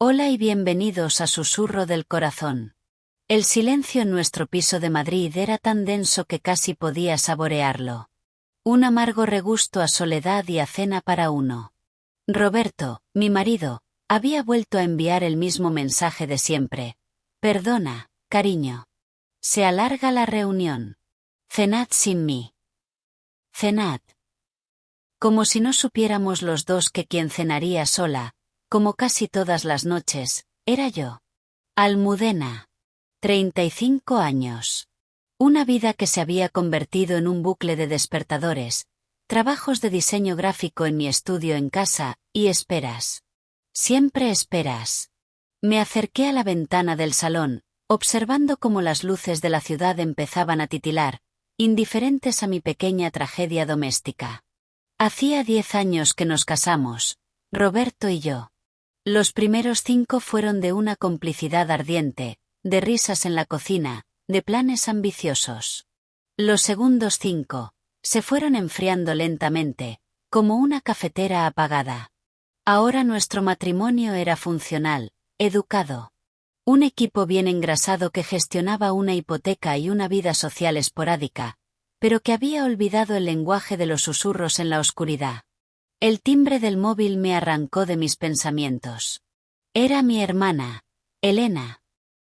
Hola y bienvenidos a Susurro del Corazón. El silencio en nuestro piso de Madrid era tan denso que casi podía saborearlo. Un amargo regusto a soledad y a cena para uno. Roberto, mi marido, había vuelto a enviar el mismo mensaje de siempre. Perdona, cariño. Se alarga la reunión. Cenad sin mí. Cenad. Como si no supiéramos los dos que quien cenaría sola, como casi todas las noches, era yo. Almudena. 35 años. Una vida que se había convertido en un bucle de despertadores, trabajos de diseño gráfico en mi estudio en casa, y esperas. Siempre esperas. Me acerqué a la ventana del salón, observando cómo las luces de la ciudad empezaban a titilar, indiferentes a mi pequeña tragedia doméstica. Hacía 10 años que nos casamos, Roberto y yo. Los primeros 5 fueron de una complicidad ardiente, de risas en la cocina, de planes ambiciosos. Los segundos 5 se fueron enfriando lentamente, como una cafetera apagada. Ahora nuestro matrimonio era funcional, educado. Un equipo bien engrasado que gestionaba una hipoteca y una vida social esporádica, pero que había olvidado el lenguaje de los susurros en la oscuridad. El timbre del móvil me arrancó de mis pensamientos. Era mi hermana, Elena.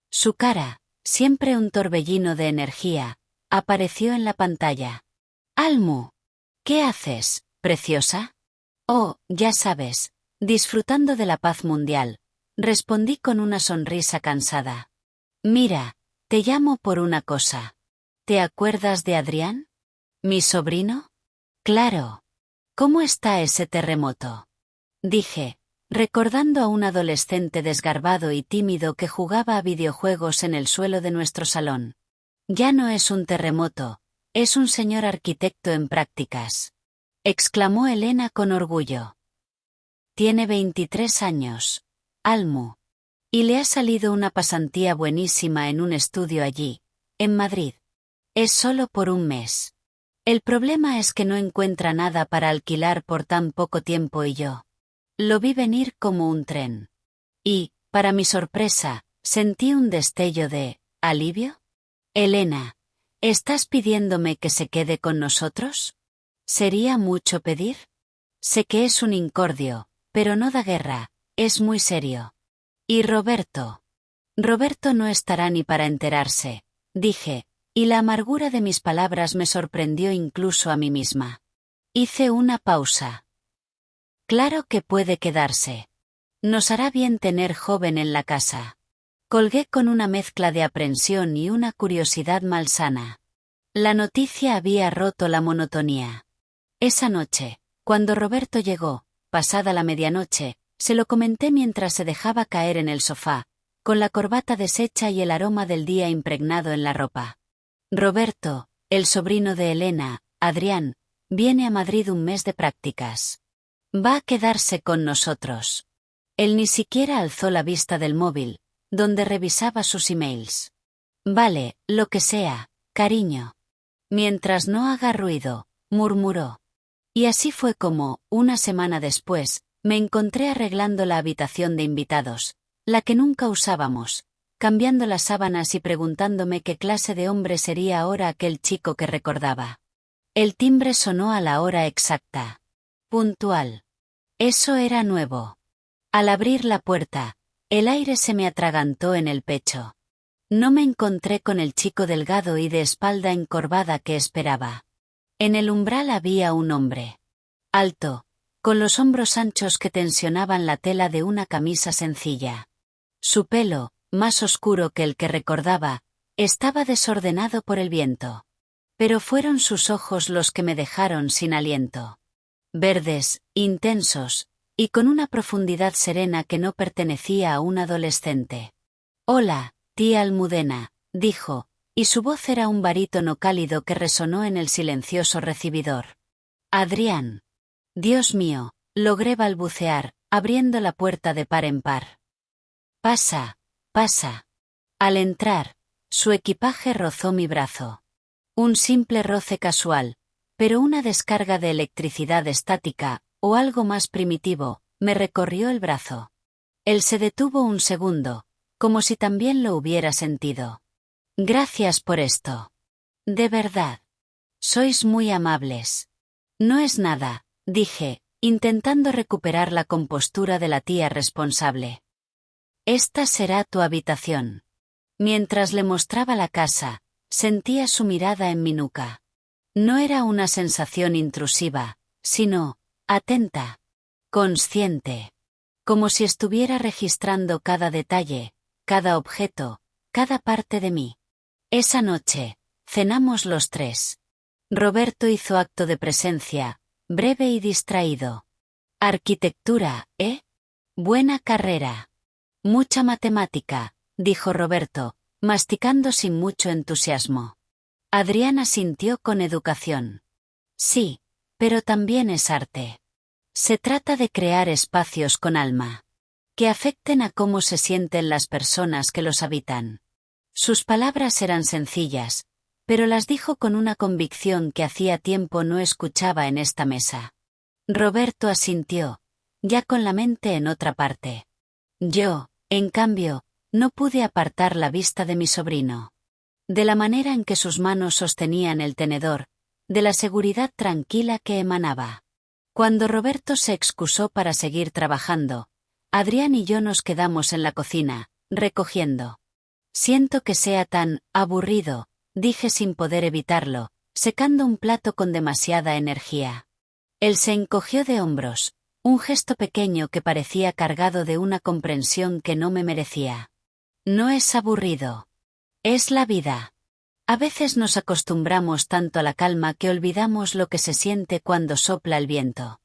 Su cara, siempre un torbellino de energía, apareció en la pantalla. Almu. ¿Qué haces, preciosa? Oh, ya sabes, disfrutando de la paz mundial, respondí con una sonrisa cansada. Mira, te llamo por una cosa. ¿Te acuerdas de Adrián? ¿Mi sobrino? Claro. ¿Cómo está ese terremoto? Dije, recordando a un adolescente desgarbado y tímido que jugaba a videojuegos en el suelo de nuestro salón. Ya no es un terremoto, es un señor arquitecto en prácticas. Exclamó Elena con orgullo. Tiene 23 años, Almu. Y le ha salido una pasantía buenísima en un estudio allí, en Madrid. Es solo por un mes. El problema es que no encuentra nada para alquilar por tan poco tiempo y yo. Lo vi venir como un tren. Y, para mi sorpresa, sentí un destello de ¿alivio? Elena, ¿estás pidiéndome que se quede con nosotros? ¿Sería mucho pedir? Sé que es un incordio, pero no da guerra, es muy serio. ¿Y Roberto? Roberto no estará ni para enterarse, dije, y la amargura de mis palabras me sorprendió incluso a mí misma. Hice una pausa. Claro que puede quedarse. Nos hará bien tener joven en la casa. Colgué con una mezcla de aprensión y una curiosidad malsana. La noticia había roto la monotonía. Esa noche, cuando Roberto llegó, pasada la medianoche, se lo comenté mientras se dejaba caer en el sofá, con la corbata deshecha y el aroma del día impregnado en la ropa. Roberto, el sobrino de Elena, Adrián, viene a Madrid un mes de prácticas. Va a quedarse con nosotros. Él ni siquiera alzó la vista del móvil, donde revisaba sus emails. Vale, lo que sea, cariño. Mientras no haga ruido, murmuró. Y así fue como, una semana después, me encontré arreglando la habitación de invitados, la que nunca usábamos, cambiando las sábanas y preguntándome qué clase de hombre sería ahora aquel chico que recordaba. El timbre sonó a la hora exacta. Puntual. Eso era nuevo. Al abrir la puerta, el aire se me atragantó en el pecho. No me encontré con el chico delgado y de espalda encorvada que esperaba. En el umbral había un hombre. Alto, con los hombros anchos que tensionaban la tela de una camisa sencilla. Su pelo, más oscuro que el que recordaba, estaba desordenado por el viento. Pero fueron sus ojos los que me dejaron sin aliento. Verdes, intensos, y con una profundidad serena que no pertenecía a un adolescente. Hola, tía Almudena, dijo, y su voz era un barítono cálido que resonó en el silencioso recibidor. Adrián. Dios mío, logré balbucear, abriendo la puerta de par en par. Pasa, pasa. Al entrar, su equipaje rozó mi brazo. Un simple roce casual, pero una descarga de electricidad estática, o algo más primitivo, me recorrió el brazo. Él se detuvo un segundo, como si también lo hubiera sentido. Gracias por esto. De verdad. Sois muy amables. No es nada, dije, intentando recuperar la compostura de la tía responsable. Esta será tu habitación. Mientras le mostraba la casa, sentía su mirada en mi nuca. No era una sensación intrusiva, sino, atenta, consciente. Como si estuviera registrando cada detalle, cada objeto, cada parte de mí. Esa noche, cenamos los tres. Roberto hizo acto de presencia, breve y distraído. Arquitectura, ¿eh? Buena carrera. Mucha matemática, dijo Roberto, masticando sin mucho entusiasmo. Adrián asintió con educación. Sí, pero también es arte. Se trata de crear espacios con alma, que afecten a cómo se sienten las personas que los habitan. Sus palabras eran sencillas, pero las dijo con una convicción que hacía tiempo no escuchaba en esta mesa. Roberto asintió, ya con la mente en otra parte. Yo, en cambio, no pude apartar la vista de mi sobrino. De la manera en que sus manos sostenían el tenedor, de la seguridad tranquila que emanaba. Cuando Roberto se excusó para seguir trabajando, Adrián y yo nos quedamos en la cocina, recogiendo. Siento que sea tan aburrido, dije sin poder evitarlo, secando un plato con demasiada energía. Él se encogió de hombros, un gesto pequeño que parecía cargado de una comprensión que no me merecía. No es aburrido. Es la vida. A veces nos acostumbramos tanto a la calma que olvidamos lo que se siente cuando sopla el viento.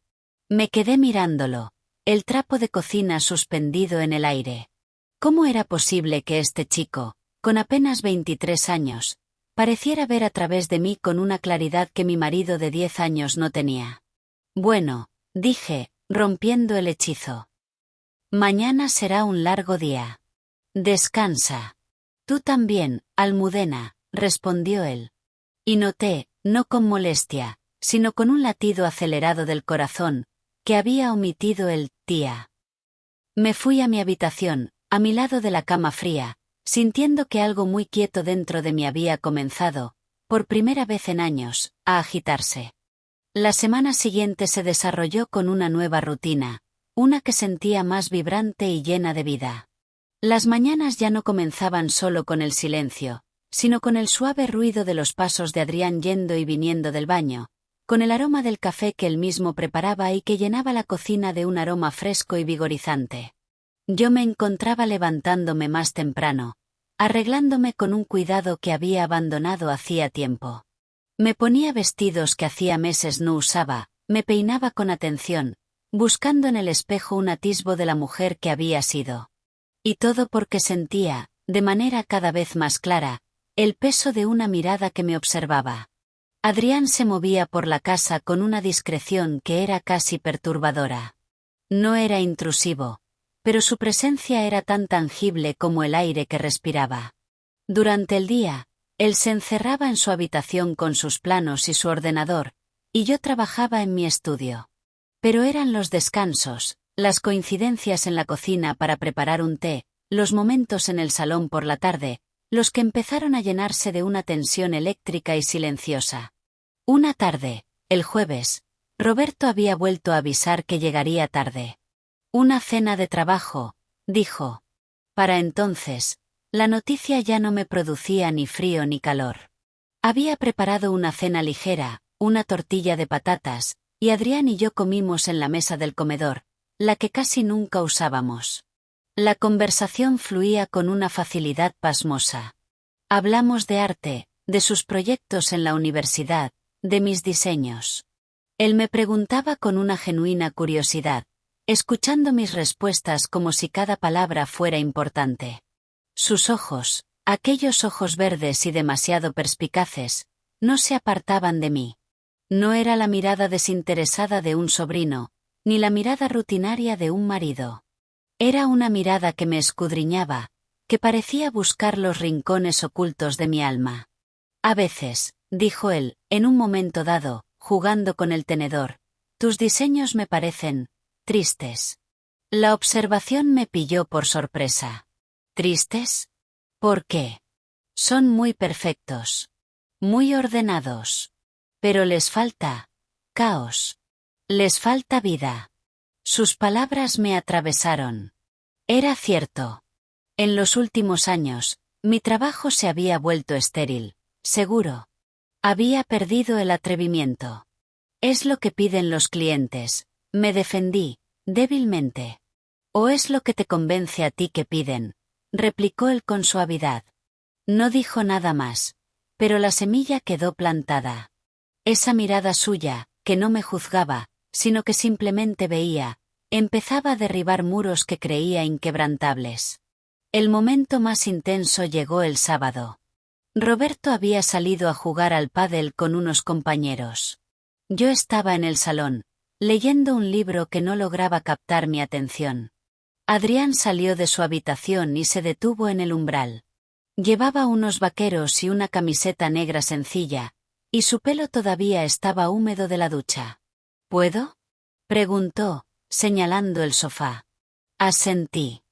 Me quedé mirándolo, el trapo de cocina suspendido en el aire. ¿Cómo era posible que este chico, con apenas 23 años, pareciera ver a través de mí con una claridad que mi marido de 10 años no tenía? Bueno, dije, rompiendo el hechizo. Mañana será un largo día. Descansa. Tú también, Almudena, respondió él. Y noté, no con molestia, sino con un latido acelerado del corazón, que había omitido el tía. Me fui a mi habitación, a mi lado de la cama fría, sintiendo que algo muy quieto dentro de mí había comenzado, por primera vez en años, a agitarse. La semana siguiente se desarrolló con una nueva rutina, una que sentía más vibrante y llena de vida. Las mañanas ya no comenzaban solo con el silencio, sino con el suave ruido de los pasos de Adrián yendo y viniendo del baño, con el aroma del café que él mismo preparaba y que llenaba la cocina de un aroma fresco y vigorizante. Yo me encontraba levantándome más temprano, arreglándome con un cuidado que había abandonado hacía tiempo. Me ponía vestidos que hacía meses no usaba, me peinaba con atención, buscando en el espejo un atisbo de la mujer que había sido. Y todo porque sentía, de manera cada vez más clara, el peso de una mirada que me observaba. Adrián se movía por la casa con una discreción que era casi perturbadora. No era intrusivo, pero su presencia era tan tangible como el aire que respiraba. Durante el día, él se encerraba en su habitación con sus planos y su ordenador, y yo trabajaba en mi estudio. Pero eran los descansos, las coincidencias en la cocina para preparar un té, los momentos en el salón por la tarde, los que empezaron a llenarse de una tensión eléctrica y silenciosa. Una tarde, el jueves, Roberto había vuelto a avisar que llegaría tarde. Una cena de trabajo, dijo. Para entonces, la noticia ya no me producía ni frío ni calor. Había preparado una cena ligera, una tortilla de patatas, y Adrián y yo comimos en la mesa del comedor, la que casi nunca usábamos. La conversación fluía con una facilidad pasmosa. Hablamos de arte, de sus proyectos en la universidad, de mis diseños. Él me preguntaba con una genuina curiosidad, escuchando mis respuestas como si cada palabra fuera importante. Sus ojos, aquellos ojos verdes y demasiado perspicaces, no se apartaban de mí. No era la mirada desinteresada de un sobrino, ni la mirada rutinaria de un marido. Era una mirada que me escudriñaba, que parecía buscar los rincones ocultos de mi alma. A veces, dijo él, en un momento dado, jugando con el tenedor, tus diseños me parecen tristes. La observación me pilló por sorpresa. ¿Tristes? ¿Por qué? Son muy perfectos. Muy ordenados. Pero les falta caos. Les falta vida. Sus palabras me atravesaron. Era cierto. En los últimos años, mi trabajo se había vuelto estéril, seguro. Había perdido el atrevimiento. Es lo que piden los clientes, me defendí, débilmente. ¿O es lo que te convence a ti que piden?, replicó él con suavidad. No dijo nada más, pero la semilla quedó plantada. Esa mirada suya, que no me juzgaba, sino que simplemente veía, empezaba a derribar muros que creía inquebrantables. El momento más intenso llegó el sábado. Roberto había salido a jugar al pádel con unos compañeros. Yo estaba en el salón, leyendo un libro que no lograba captar mi atención. Adrián salió de su habitación y se detuvo en el umbral. Llevaba unos vaqueros y una camiseta negra sencilla, y su pelo todavía estaba húmedo de la ducha. ¿Puedo?, preguntó, señalando el sofá. Asentí.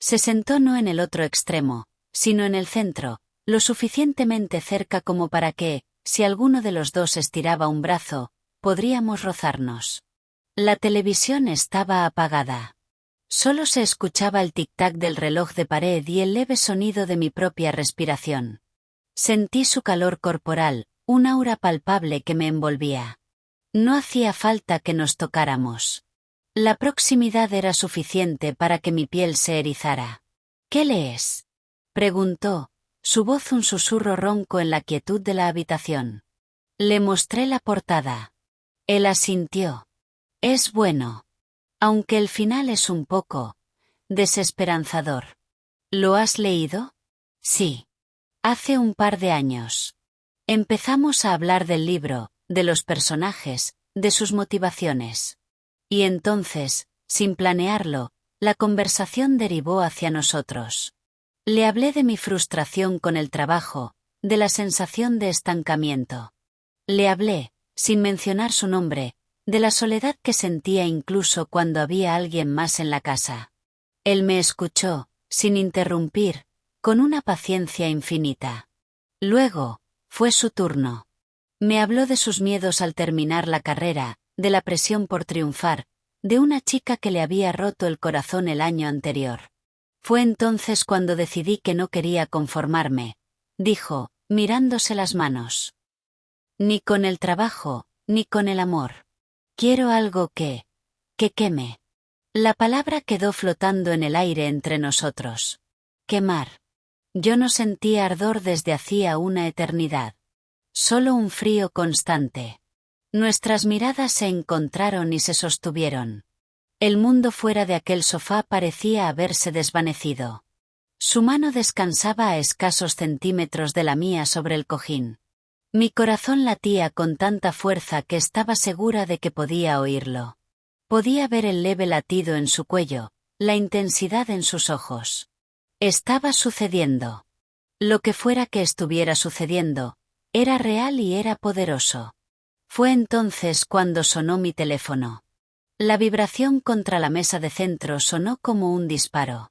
Se sentó no en el otro extremo, sino en el centro, lo suficientemente cerca como para que, si alguno de los dos estiraba un brazo, podríamos rozarnos. La televisión estaba apagada. Solo se escuchaba el tic-tac del reloj de pared y el leve sonido de mi propia respiración. Sentí su calor corporal, un aura palpable que me envolvía. No hacía falta que nos tocáramos. La proximidad era suficiente para que mi piel se erizara. ¿Qué lees?, preguntó, su voz un susurro ronco en la quietud de la habitación. Le mostré la portada. Él asintió. Es bueno. Aunque el final es un poco desesperanzador. ¿Lo has leído? Sí. Hace un par de años. Empezamos a hablar del libro, de los personajes, de sus motivaciones. Y entonces, sin planearlo, la conversación derivó hacia nosotros. Le hablé de mi frustración con el trabajo, de la sensación de estancamiento. Le hablé, sin mencionar su nombre, de la soledad que sentía incluso cuando había alguien más en la casa. Él me escuchó, sin interrumpir, con una paciencia infinita. Luego, fue su turno. Me habló de sus miedos al terminar la carrera, de la presión por triunfar, de una chica que le había roto el corazón el año anterior. Fue entonces cuando decidí que no quería conformarme, dijo, mirándose las manos. Ni con el trabajo, ni con el amor. Quiero algo que queme. La palabra quedó flotando en el aire entre nosotros. Quemar. Yo no sentía ardor desde hacía una eternidad. Solo un frío constante. Nuestras miradas se encontraron y se sostuvieron. El mundo fuera de aquel sofá parecía haberse desvanecido. Su mano descansaba a escasos centímetros de la mía sobre el cojín. Mi corazón latía con tanta fuerza que estaba segura de que podía oírlo. Podía ver el leve latido en su cuello, la intensidad en sus ojos. Estaba sucediendo. Lo que fuera que estuviera sucediendo, era real y era poderoso. Fue entonces cuando sonó mi teléfono. La vibración contra la mesa de centro sonó como un disparo.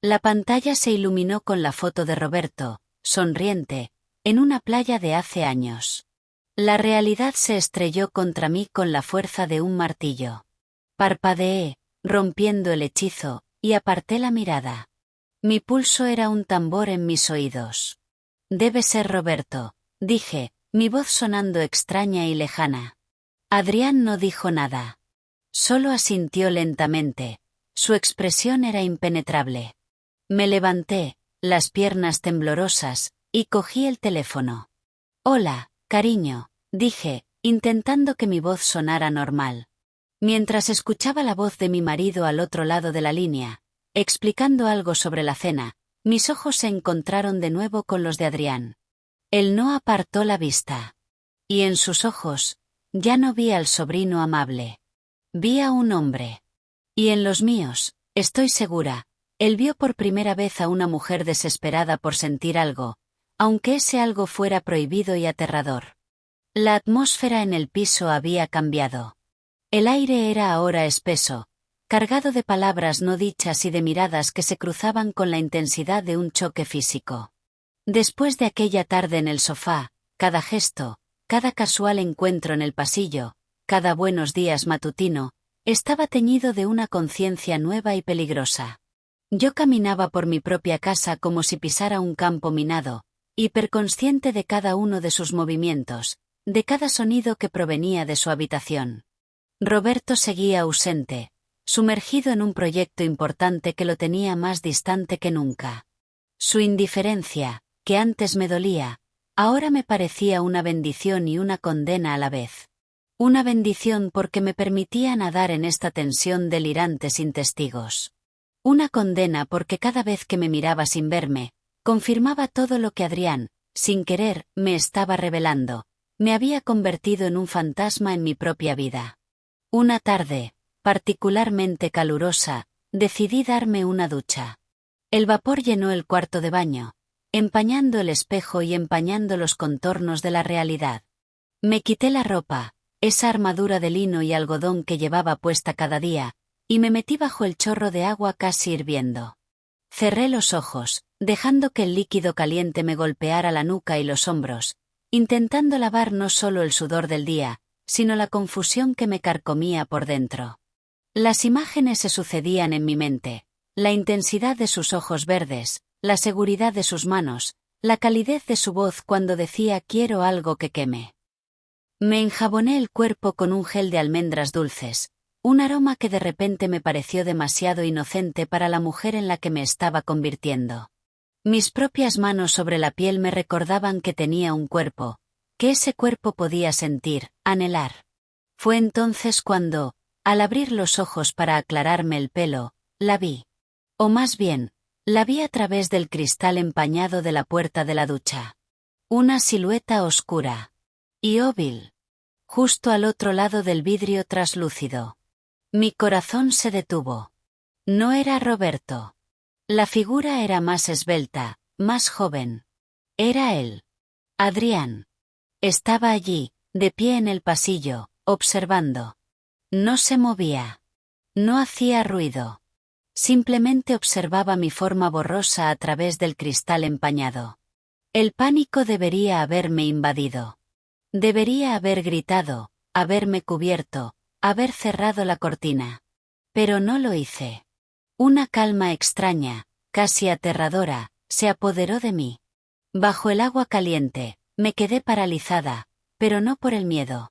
La pantalla se iluminó con la foto de Roberto, sonriente, en una playa de hace años. La realidad se estrelló contra mí con la fuerza de un martillo. Parpadeé, rompiendo el hechizo, y aparté la mirada. Mi pulso era un tambor en mis oídos. Debe ser Roberto, dije, mi voz sonando extraña y lejana. Adrián no dijo nada. Solo asintió lentamente. Su expresión era impenetrable. Me levanté, las piernas temblorosas, y cogí el teléfono. Hola, cariño, dije, intentando que mi voz sonara normal. Mientras escuchaba la voz de mi marido al otro lado de la línea, explicando algo sobre la cena, mis ojos se encontraron de nuevo con los de Adrián. Él no apartó la vista. Y en sus ojos, ya no vi al sobrino amable. Vi a un hombre. Y en los míos, estoy segura, él vio por primera vez a una mujer desesperada por sentir algo, aunque ese algo fuera prohibido y aterrador. La atmósfera en el piso había cambiado. El aire era ahora espeso, cargado de palabras no dichas y de miradas que se cruzaban con la intensidad de un choque físico. Después de aquella tarde en el sofá, cada gesto, cada casual encuentro en el pasillo, cada buenos días matutino, estaba teñido de una conciencia nueva y peligrosa. Yo caminaba por mi propia casa como si pisara un campo minado, hiperconsciente de cada uno de sus movimientos, de cada sonido que provenía de su habitación. Roberto seguía ausente, sumergido en un proyecto importante que lo tenía más distante que nunca. Su indiferencia, que antes me dolía, ahora me parecía una bendición y una condena a la vez. Una bendición porque me permitía nadar en esta tensión delirante sin testigos. Una condena porque cada vez que me miraba sin verme, confirmaba todo lo que Adrián, sin querer, me estaba revelando. Me había convertido en un fantasma en mi propia vida. Una tarde, particularmente calurosa, decidí darme una ducha. El vapor llenó el cuarto de baño, empañando el espejo y empañando los contornos de la realidad. Me quité la ropa, esa armadura de lino y algodón que llevaba puesta cada día, y me metí bajo el chorro de agua casi hirviendo. Cerré los ojos, dejando que el líquido caliente me golpeara la nuca y los hombros, intentando lavar no solo el sudor del día, sino la confusión que me carcomía por dentro. Las imágenes se sucedían en mi mente, la intensidad de sus ojos verdes, la seguridad de sus manos, la calidez de su voz cuando decía quiero algo que queme. Me enjaboné el cuerpo con un gel de almendras dulces, un aroma que de repente me pareció demasiado inocente para la mujer en la que me estaba convirtiendo. Mis propias manos sobre la piel me recordaban que tenía un cuerpo, que ese cuerpo podía sentir, anhelar. Fue entonces cuando, al abrir los ojos para aclararme el pelo, la vi. O más bien, la vi a través del cristal empañado de la puerta de la ducha. Una silueta oscura y óbil, justo al otro lado del vidrio traslúcido. Mi corazón se detuvo. No era Roberto. La figura era más esbelta, más joven. Era él. Adrián. Estaba allí, de pie en el pasillo, observando. No se movía. No hacía ruido. Simplemente observaba mi forma borrosa a través del cristal empañado. El pánico debería haberme invadido. Debería haber gritado, haberme cubierto, haber cerrado la cortina. Pero no lo hice. Una calma extraña, casi aterradora, se apoderó de mí. Bajo el agua caliente, me quedé paralizada, pero no por el miedo.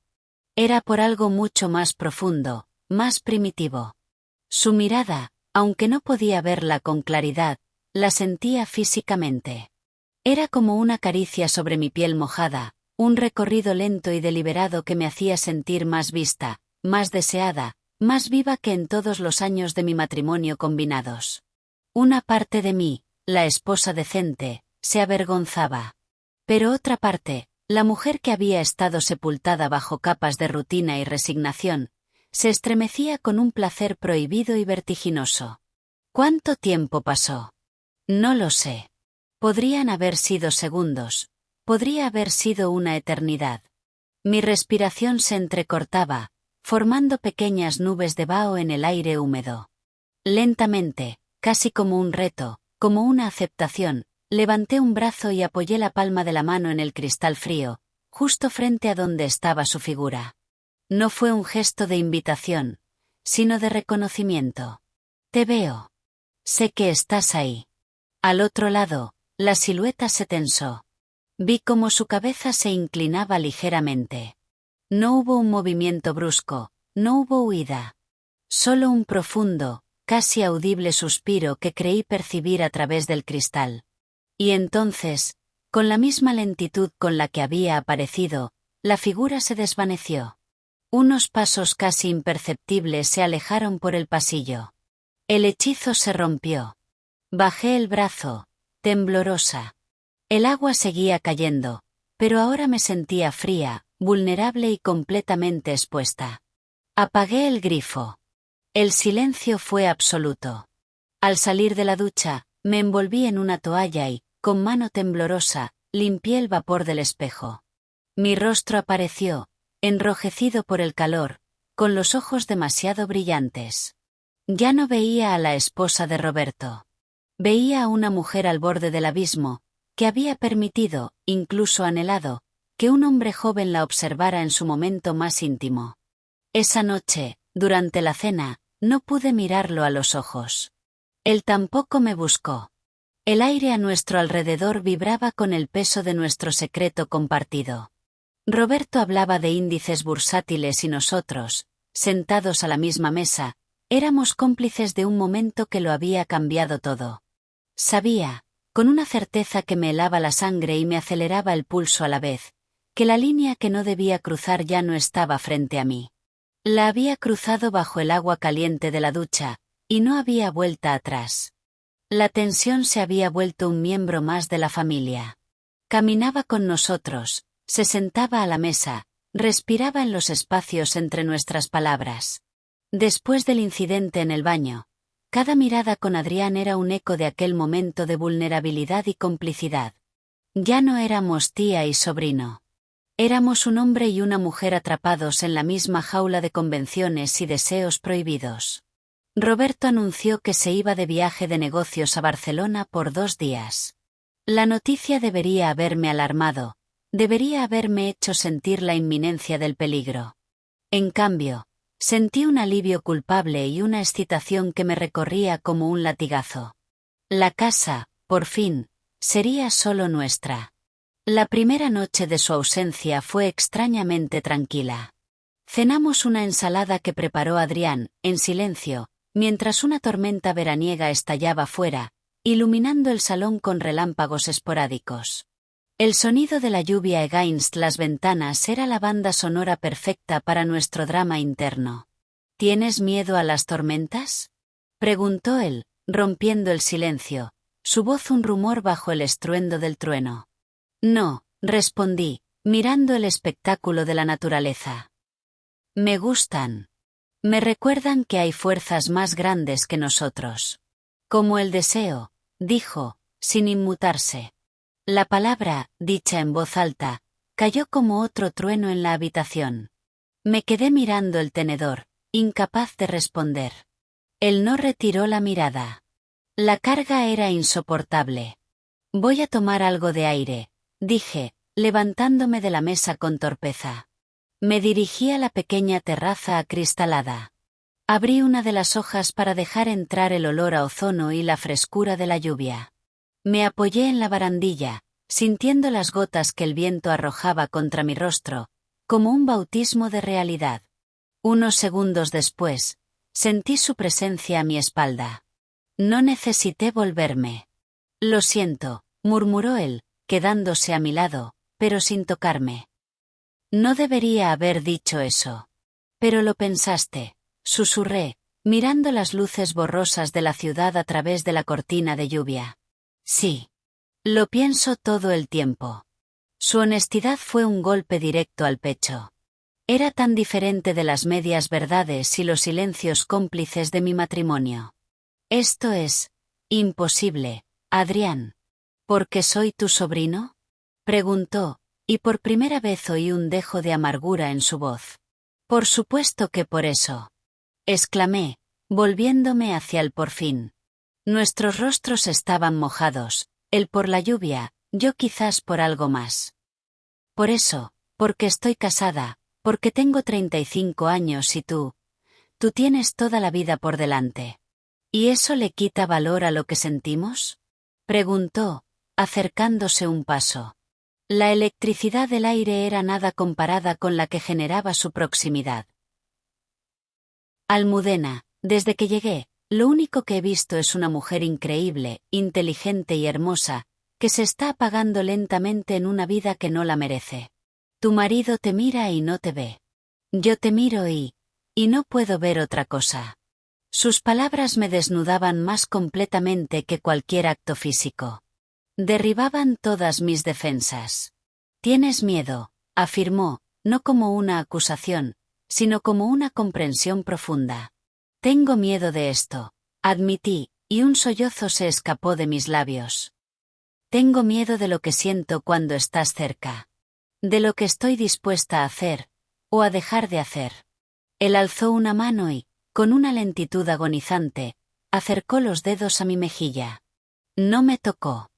Era por algo mucho más profundo, más primitivo. Su mirada, aunque no podía verla con claridad, la sentía físicamente. Era como una caricia sobre mi piel mojada, un recorrido lento y deliberado que me hacía sentir más vista, más deseada, más viva que en todos los años de mi matrimonio combinados. Una parte de mí, la esposa decente, se avergonzaba. Pero otra parte, la mujer que había estado sepultada bajo capas de rutina y resignación, se estremecía con un placer prohibido y vertiginoso. ¿Cuánto tiempo pasó? No lo sé. Podrían haber sido segundos. Podría haber sido una eternidad. Mi respiración se entrecortaba, formando pequeñas nubes de vaho en el aire húmedo. Lentamente, casi como un reto, como una aceptación, levanté un brazo y apoyé la palma de la mano en el cristal frío, justo frente a donde estaba su figura. No fue un gesto de invitación, sino de reconocimiento. Te veo. Sé que estás ahí. Al otro lado, la silueta se tensó. Vi cómo su cabeza se inclinaba ligeramente. No hubo un movimiento brusco, no hubo huida. Solo un profundo, casi audible suspiro que creí percibir a través del cristal. Y entonces, con la misma lentitud con la que había aparecido, la figura se desvaneció. Unos pasos casi imperceptibles se alejaron por el pasillo. El hechizo se rompió. Bajé el brazo, temblorosa. El agua seguía cayendo, pero ahora me sentía fría, vulnerable y completamente expuesta. Apagué el grifo. El silencio fue absoluto. Al salir de la ducha, me envolví en una toalla y, con mano temblorosa, limpié el vapor del espejo. Mi rostro apareció, enrojecido por el calor, con los ojos demasiado brillantes. Ya no veía a la esposa de Roberto. Veía a una mujer al borde del abismo, que había permitido, incluso anhelado, que un hombre joven la observara en su momento más íntimo. Esa noche, durante la cena, no pude mirarlo a los ojos. Él tampoco me buscó. El aire a nuestro alrededor vibraba con el peso de nuestro secreto compartido. Roberto hablaba de índices bursátiles y nosotros, sentados a la misma mesa, éramos cómplices de un momento que lo había cambiado todo. Sabía, con una certeza que me helaba la sangre y me aceleraba el pulso a la vez, que la línea que no debía cruzar ya no estaba frente a mí. La había cruzado bajo el agua caliente de la ducha, y no había vuelta atrás. La tensión se había vuelto un miembro más de la familia. Caminaba con nosotros, se sentaba a la mesa, respiraba en los espacios entre nuestras palabras. Después del incidente en el baño, cada mirada con Adrián era un eco de aquel momento de vulnerabilidad y complicidad. Ya no éramos tía y sobrino. Éramos un hombre y una mujer atrapados en la misma jaula de convenciones y deseos prohibidos. Roberto anunció que se iba de viaje de negocios a Barcelona por 2 días. La noticia debería haberme alarmado, debería haberme hecho sentir la inminencia del peligro. En cambio, sentí un alivio culpable y una excitación que me recorría como un latigazo. La casa, por fin, sería solo nuestra. La primera noche de su ausencia fue extrañamente tranquila. Cenamos una ensalada que preparó Adrián, en silencio, mientras una tormenta veraniega estallaba fuera, iluminando el salón con relámpagos esporádicos. El sonido de la lluvia against las ventanas era la banda sonora perfecta para nuestro drama interno. ¿Tienes miedo a las tormentas?, preguntó él, rompiendo el silencio, su voz un rumor bajo el estruendo del trueno. No, respondí, mirando el espectáculo de la naturaleza. Me gustan. Me recuerdan que hay fuerzas más grandes que nosotros. Como el deseo, dijo, sin inmutarse. La palabra, dicha en voz alta, cayó como otro trueno en la habitación. Me quedé mirando el tenedor, incapaz de responder. Él no retiró la mirada. La carga era insoportable. Voy a tomar algo de aire, dije, levantándome de la mesa con torpeza. Me dirigí a la pequeña terraza acristalada. Abrí una de las hojas para dejar entrar el olor a ozono y la frescura de la lluvia. Me apoyé en la barandilla, sintiendo las gotas que el viento arrojaba contra mi rostro, como un bautismo de realidad. Unos segundos después, sentí su presencia a mi espalda. No necesité volverme. Lo siento, murmuró él, quedándose a mi lado, pero sin tocarme. No debería haber dicho eso. Pero lo pensaste, susurré, mirando las luces borrosas de la ciudad a través de la cortina de lluvia. Sí. Lo pienso todo el tiempo. Su honestidad fue un golpe directo al pecho. Era tan diferente de las medias verdades y los silencios cómplices de mi matrimonio. Esto es imposible, Adrián. ¿Por qué soy tu sobrino?, preguntó, y por primera vez oí un dejo de amargura en su voz. Por supuesto que por eso, exclamé, volviéndome hacia el Porfín. Nuestros rostros estaban mojados, él por la lluvia, yo quizás por algo más. Por eso, porque estoy casada, porque tengo 35 años y tú tienes toda la vida por delante. ¿Y eso le quita valor a lo que sentimos?, preguntó, acercándose un paso. La electricidad del aire era nada comparada con la que generaba su proximidad. Almudena, desde que llegué, lo único que he visto es una mujer increíble, inteligente y hermosa, que se está apagando lentamente en una vida que no la merece. Tu marido te mira y no te ve. Yo te miro y no puedo ver otra cosa. Sus palabras me desnudaban más completamente que cualquier acto físico. Derribaban todas mis defensas. Tienes miedo, afirmó, no como una acusación, sino como una comprensión profunda. Tengo miedo de esto, admití, y un sollozo se escapó de mis labios. Tengo miedo de lo que siento cuando estás cerca. De lo que estoy dispuesta a hacer, o a dejar de hacer. Él alzó una mano y, Con una lentitud agonizante, acercó los dedos a mi mejilla. No me tocó.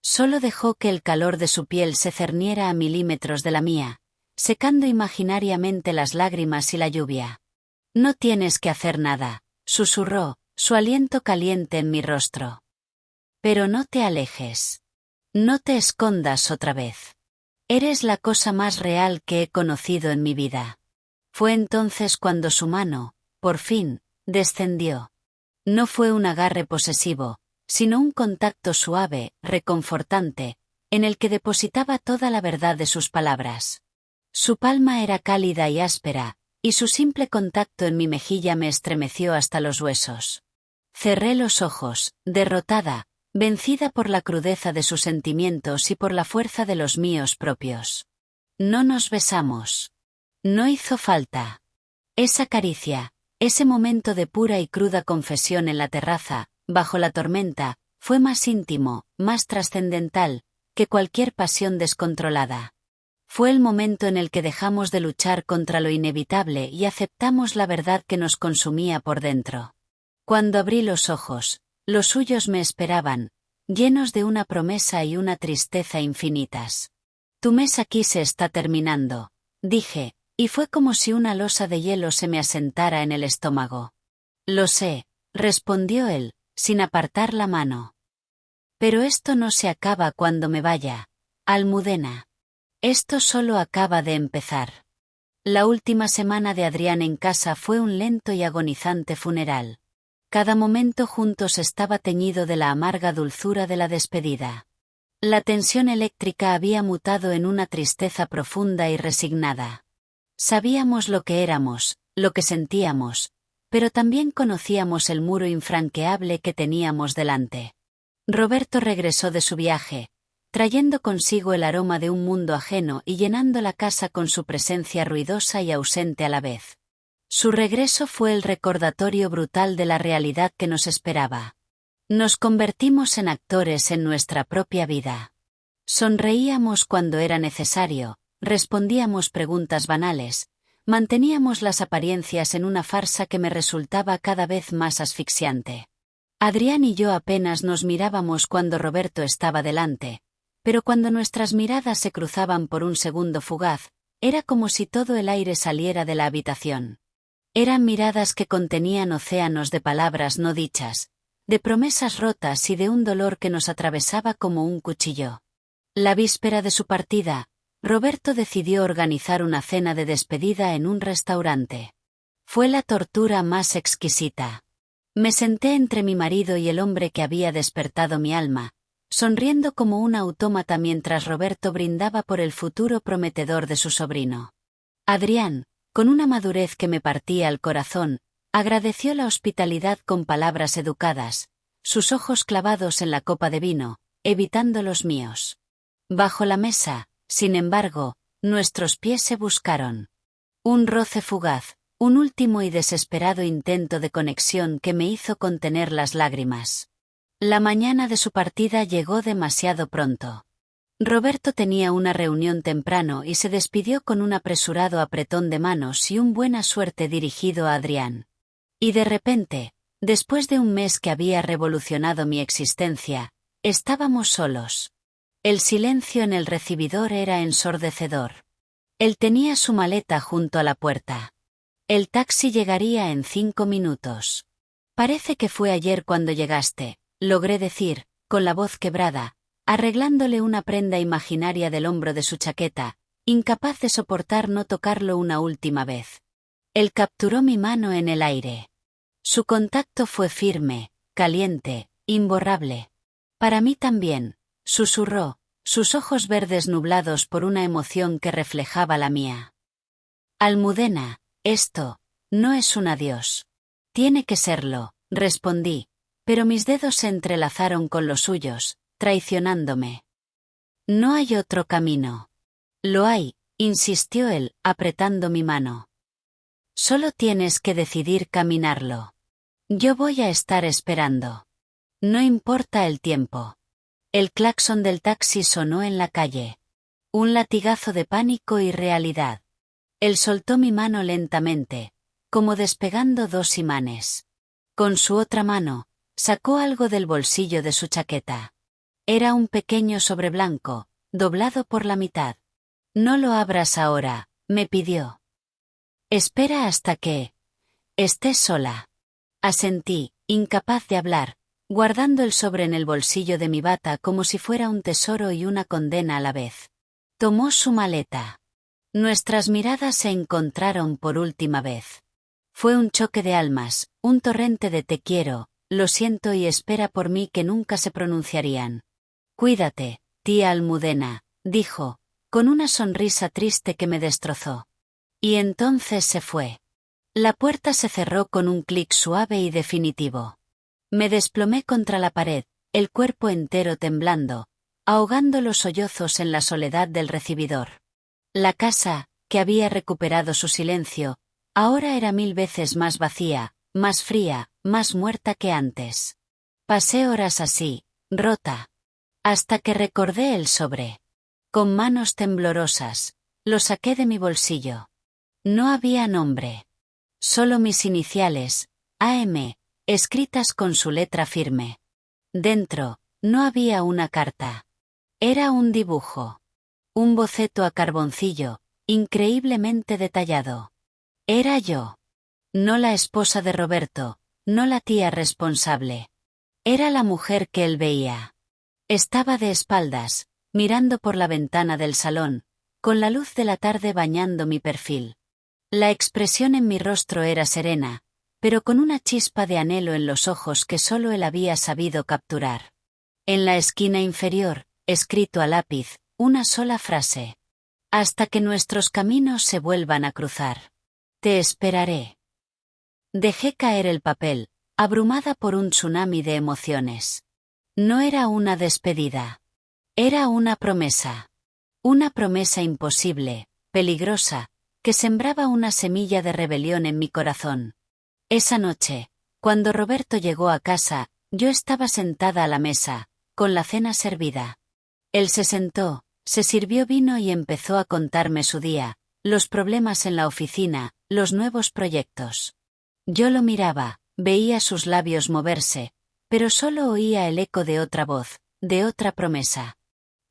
Solo dejó que el calor de su piel se cerniera a milímetros de la mía, secando imaginariamente las lágrimas y la lluvia. No tienes que hacer nada, susurró, su aliento caliente en mi rostro. Pero no te alejes. No te escondas otra vez. Eres la cosa más real que he conocido en mi vida. Fue entonces cuando su mano, por fin, descendió. No fue un agarre posesivo, sino un contacto suave, reconfortante, en el que depositaba toda la verdad de sus palabras. Su palma era cálida y áspera, y su simple contacto en mi mejilla me estremeció hasta los huesos. Cerré los ojos, derrotada, vencida por la crudeza de sus sentimientos y por la fuerza de los míos propios. No nos besamos. No hizo falta. Esa caricia, ese momento de pura y cruda confesión en la terraza, bajo la tormenta, fue más íntimo, más trascendental, que cualquier pasión descontrolada. Fue el momento en el que dejamos de luchar contra lo inevitable y aceptamos la verdad que nos consumía por dentro. Cuando abrí los ojos, los suyos me esperaban, llenos de una promesa y una tristeza infinitas. Tu mes aquí se está terminando, dije, y fue como si una losa de hielo se me asentara en el estómago. Lo sé, respondió él, sin apartar la mano. Pero esto no se acaba cuando me vaya, Almudena. Esto solo acaba de empezar. La última semana de Adrián en casa fue un lento y agonizante funeral. Cada momento juntos estaba teñido de la amarga dulzura de la despedida. La tensión eléctrica había mutado en una tristeza profunda y resignada. Sabíamos lo que éramos, lo que sentíamos, pero también conocíamos el muro infranqueable que teníamos delante. Roberto regresó de su viaje, trayendo consigo el aroma de un mundo ajeno y llenando la casa con su presencia ruidosa y ausente a la vez. Su regreso fue el recordatorio brutal de la realidad que nos esperaba. Nos convertimos en actores en nuestra propia vida. Sonreíamos cuando era necesario, respondíamos preguntas banales, manteníamos las apariencias en una farsa que me resultaba cada vez más asfixiante. Adrián y yo apenas nos mirábamos cuando Roberto estaba delante, pero cuando nuestras miradas se cruzaban por un segundo fugaz, era como si todo el aire saliera de la habitación. Eran miradas que contenían océanos de palabras no dichas, de promesas rotas y de un dolor que nos atravesaba como un cuchillo. La víspera de su partida, Roberto decidió organizar una cena de despedida en un restaurante. Fue la tortura más exquisita. Me senté entre mi marido y el hombre que había despertado mi alma, sonriendo como un autómata mientras Roberto brindaba por el futuro prometedor de su sobrino. Adrián, con una madurez que me partía el corazón, agradeció la hospitalidad con palabras educadas, sus ojos clavados en la copa de vino, evitando los míos. Bajo la mesa, sin embargo, nuestros pies se buscaron. Un roce fugaz, un último y desesperado intento de conexión que me hizo contener las lágrimas. La mañana de su partida llegó demasiado pronto. Roberto tenía una reunión temprano y se despidió con un apresurado apretón de manos y un buena suerte dirigido a Adrián. Y de repente, después de un mes que había revolucionado mi existencia, estábamos solos. El silencio en el recibidor era ensordecedor. Él tenía su maleta junto a la puerta. El taxi llegaría en 5 minutos. Parece que fue ayer cuando llegaste, logré decir, con la voz quebrada, arreglándole una prenda imaginaria del hombro de su chaqueta, incapaz de soportar no tocarlo una última vez. Él capturó mi mano en el aire. Su contacto fue firme, caliente, imborrable. Para mí también, susurró, sus ojos verdes nublados por una emoción que reflejaba la mía. Almudena, esto no es un adiós. Tiene que serlo, respondí, pero mis dedos se entrelazaron con los suyos, traicionándome. No hay otro camino. Lo hay, insistió él, apretando mi mano. Solo tienes que decidir caminarlo. Yo voy a estar esperando. No importa el tiempo. El claxon del taxi sonó en la calle. Un latigazo de pánico y realidad. Él soltó mi mano lentamente, como despegando dos imanes. Con su otra mano, sacó algo del bolsillo de su chaqueta. Era un pequeño sobre blanco, doblado por la mitad. No lo abras ahora, me pidió. Espera hasta que estés sola. Asentí, incapaz de hablar, guardando el sobre en el bolsillo de mi bata como si fuera un tesoro y una condena a la vez. Tomó su maleta. Nuestras miradas se encontraron por última vez. Fue un choque de almas, un torrente de te quiero, lo siento y espera por mí que nunca se pronunciarían. Cuídate, tía Almudena, dijo, con una sonrisa triste que me destrozó. Y entonces se fue. La puerta se cerró con un clic suave y definitivo. Me desplomé contra la pared, el cuerpo entero temblando, ahogando los sollozos en la soledad del recibidor. La casa, que había recuperado su silencio, ahora era 1000 veces más vacía, más fría, más muerta que antes. Pasé horas así, rota. Hasta que recordé el sobre. Con manos temblorosas, lo saqué de mi bolsillo. No había nombre. Solo mis iniciales, AM, escritas con su letra firme. Dentro, no había una carta. Era un dibujo. Un boceto a carboncillo, increíblemente detallado. Era yo. No la esposa de Roberto, no la tía responsable. Era la mujer que él veía. Estaba de espaldas, mirando por la ventana del salón, con la luz de la tarde bañando mi perfil. La expresión en mi rostro era serena, pero con una chispa de anhelo en los ojos que solo él había sabido capturar. En la esquina inferior, escrito a lápiz, una sola frase. Hasta que nuestros caminos se vuelvan a cruzar. Te esperaré. Dejé caer el papel, abrumada por un tsunami de emociones. No era una despedida. Era una promesa. Una promesa imposible, peligrosa, que sembraba una semilla de rebelión en mi corazón. Esa noche, cuando Roberto llegó a casa, yo estaba sentada a la mesa, con la cena servida. Él se sentó, se sirvió vino y empezó a contarme su día, los problemas en la oficina, los nuevos proyectos. Yo lo miraba, veía sus labios moverse, pero solo oía el eco de otra voz, de otra promesa.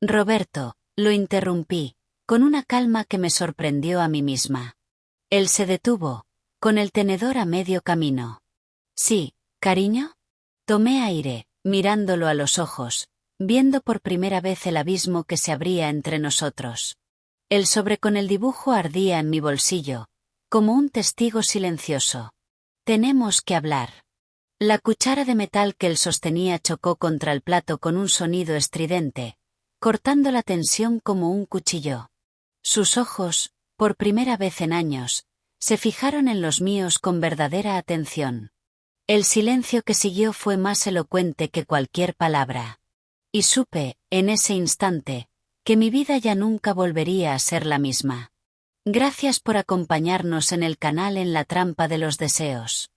Roberto, lo interrumpí, con una calma que me sorprendió a mí misma. Él se detuvo, con el tenedor a medio camino. Sí, cariño. Tomé aire, mirándolo a los ojos, viendo por primera vez el abismo que se abría entre nosotros. El sobre con el dibujo ardía en mi bolsillo, como un testigo silencioso. Tenemos que hablar. La cuchara de metal que él sostenía chocó contra el plato con un sonido estridente, cortando la tensión como un cuchillo. Sus ojos, por primera vez en años, se fijaron en los míos con verdadera atención. El silencio que siguió fue más elocuente que cualquier palabra. Y supe, en ese instante, que mi vida ya nunca volvería a ser la misma. Gracias por acompañarnos en el canal En la trampa de los deseos.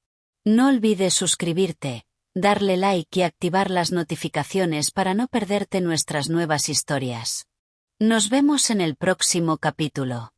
No olvides suscribirte, darle like y activar las notificaciones para no perderte nuestras nuevas historias. Nos vemos en el próximo capítulo.